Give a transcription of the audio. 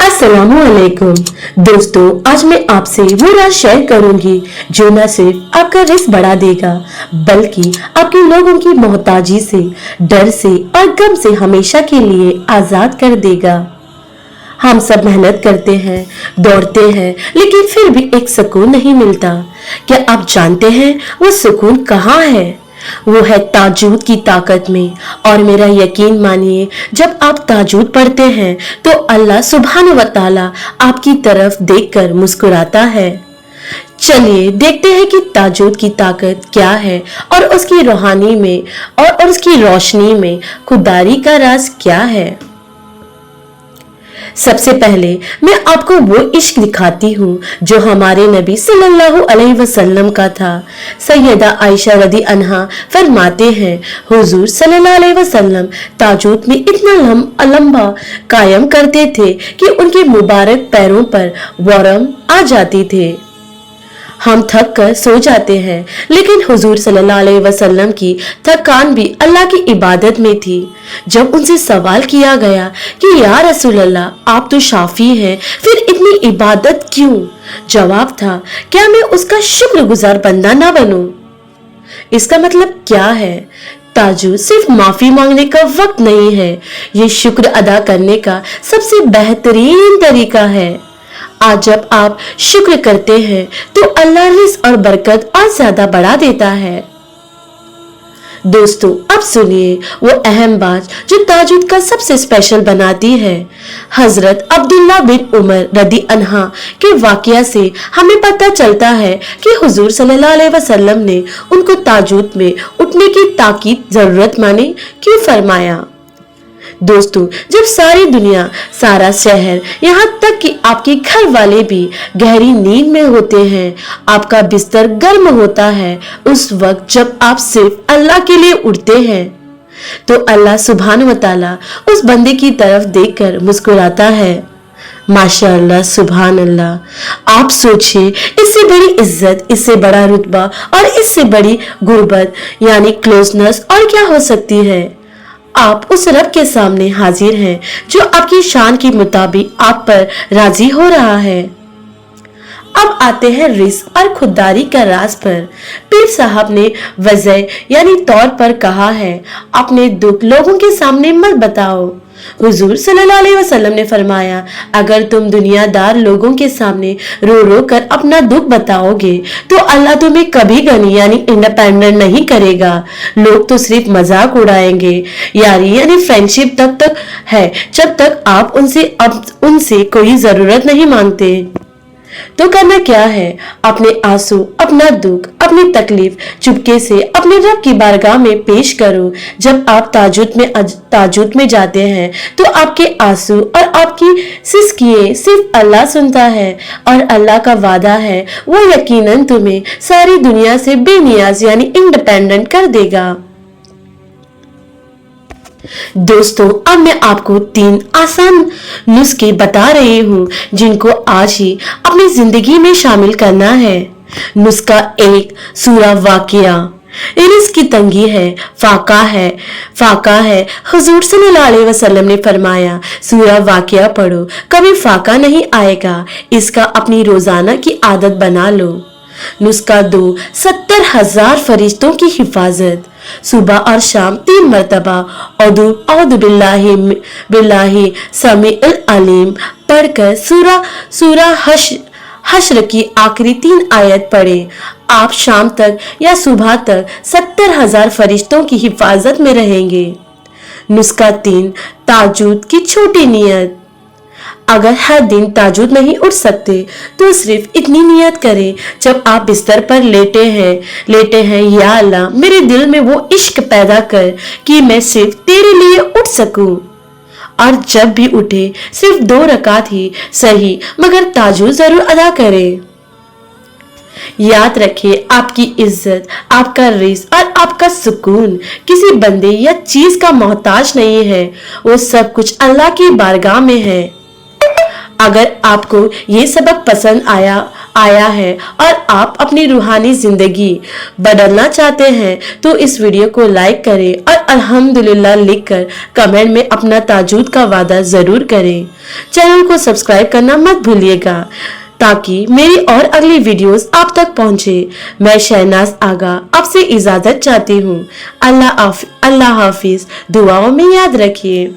अस्सलामुअलैकुम दोस्तों, आज मैं आपसे वो राज शेयर करूंगी जो न सिर्फ आपका रिस्क बढ़ा देगा बल्कि आपके लोगों की मोहताजी से, डर से और गम से हमेशा के लिए आजाद कर देगा। हम सब मेहनत करते हैं, दौड़ते हैं, लेकिन फिर भी एक सुकून नहीं मिलता। क्या आप जानते हैं वो सुकून कहाँ है? वो है ताजूद की ताकत में। और मेरा यकीन मानिए, जब आप ताजूद पढ़ते हैं तो अल्लाह सुब्हान व तआला आपकी तरफ देखकर मुस्कुराता है। चलिए देखते हैं कि ताजूद की ताकत क्या है और उसकी रूहानी में और उसकी रोशनी में खुदारी का राज क्या है। सबसे पहले मैं आपको वो इश्क दिखाती हूँ जो हमारे नबी सल्लल्लाहु अलैहि वसल्लम का था। सैयदा आयशा रदी अन्हा फरमाते हैं, हुजूर सल्लल्लाहु अलैहि वसल्लम ताजूद में इतना लंबा कायम करते थे कि उनके मुबारक पैरों पर वरम आ जाती थे। हम थक कर सो जाते हैं, लेकिन हुजूर सल्लल्लाहु अलैहि वसल्लम की थकान भी अल्लाह की इबादत में थी। जब उनसे सवाल किया गया कि या रसूल अल्लाह, आप तो शाफी हैं, फिर इतनी इबादत क्यों? जवाब था, क्या मैं उसका शुक्रगुजार बंदा ना बनूं? इसका मतलब क्या है? ताजूद सिर्फ माफी मांगने का वक्त नहीं है, ये शुक्र अदा करने का सबसे बेहतरीन तरीका है। आज जब आप शुक्र करते हैं तो अल्लाह रिज़्क और बरकत और ज्यादा बढ़ा देता है। दोस्तों, अब सुनिए वो अहम बात जो ताजूद का सबसे स्पेशल बनाती है। हजरत अब्दुल्ला बिन उमर रदी अन्हा के वाकया से हमें पता चलता है कि हुजूर सल्लल्लाहु अलैहि वसल्लम ने उनको ताजूद में उठने की ताकीद जरूरत माने क्यों फरमाया। दोस्तों, जब सारी दुनिया, सारा शहर, यहाँ तक कि आपके घर वाले भी गहरी नींद में होते हैं, आपका बिस्तर गर्म होता है, उस वक्त जब आप सिर्फ अल्लाह के लिए उठते हैं तो अल्लाह सुब्हान व तआला उस बंदे की तरफ देखकर मुस्कुराता है। माशाअल्लाह, सुभान अल्लाह। आप सोचिए, इससे बड़ी इज्जत, इससे बड़ा रुतबा और इससे बड़ी गुर्बत यानी क्लोजनेस और क्या हो सकती है। आप उस रब के सामने हाजिर हैं जो आपकी शान के मुताबिक आप पर राजी हो रहा है। अब आते हैं रिज़्क और खुददारी का राज पर। पीर साहब ने वजह यानी तौर पर कहा है, अपने दुख लोगों के सामने मत बताओ। हुजूर सल्लल्लाहु अलैहि वसल्लम ने फरमाया, अगर तुम दुनियादार लोगों के सामने रो रो कर अपना दुख बताओगे तो अल्लाह तुम्हें कभी गनी यानी इंडिपेंडेंट नहीं करेगा। लोग तो सिर्फ मजाक उड़ाएंगे। यारी यानी फ्रेंडशिप तक है जब तक आप उनसे कोई जरूरत नहीं मांगते। तो करना क्या है? अपने आंसू, अपना दुख, अपनी तकलीफ चुपके से अपने रब की बारगाह में पेश करो। जब आप ताजूद में जाते हैं तो आपके आंसू और आपकी सिसकियां सिर्फ अल्लाह सुनता है और अल्लाह का वादा है वो यकीनन तुम्हें सारी दुनिया से बेनियाज यानी इंडिपेंडेंट कर देगा। दोस्तों, अब मैं आपको 3 आसान नुस्खे बता रही हूँ जिनको आज ही अपनी जिंदगी में शामिल करना है। नुस्खा 1, सूरा वाकिया। रिज़्क की तंगी है, फाका है। हुजूर सल्लल्लाहु अलैहि वसल्लम ने फरमाया, सूरा वाकिया पढ़ो, कभी फाका नहीं आएगा। इसका अपनी रोजाना की आदत बना लो। नुस्खा 2, 70,000 फरिश्तों की हिफाजत। सुबह और शाम 3 मरतबा औदु बिल्लाहि समीउल अलीम पढ़कर सूरा हश्र की आखिरी 3 आयत पढ़े। आप शाम तक या सुबह तक 70,000 फरिश्तों की हिफाजत में रहेंगे। नुस्खा 3, ताजूद की छोटी नियत। अगर हर दिन ताजूद नहीं उठ सकते तो सिर्फ इतनी नियत करें, जब आप बिस्तर पर लेटे हैं, या अल्लाह, मेरे दिल में वो इश्क पैदा कर कि मैं सिर्फ तेरे लिए उठ सकूं। और जब भी उठे सिर्फ 2 रकात ही सही मगर ताजूद जरूर अदा करें। याद रखिए, आपकी इज्जत, आपका रिज़्क और आपका सुकून किसी बंदे या चीज का मोहताज नहीं है, वो सब कुछ अल्लाह की बारगाह में है। अगर आपको ये सबक पसंद आया है और आप अपनी रूहानी जिंदगी बदलना चाहते हैं तो इस वीडियो को लाइक करें और अल्हम्दुलिल्लाह लिखकर कमेंट में अपना ताजुद का वादा जरूर करें। चैनल को सब्सक्राइब करना मत भूलिएगा ताकि मेरी और अगली वीडियोस आप तक पहुंचे। मैं शहनाज आगा आपसे इजाजत चाहती हूँ। अल्लाह हाफिज। दुआओं में याद रखिए।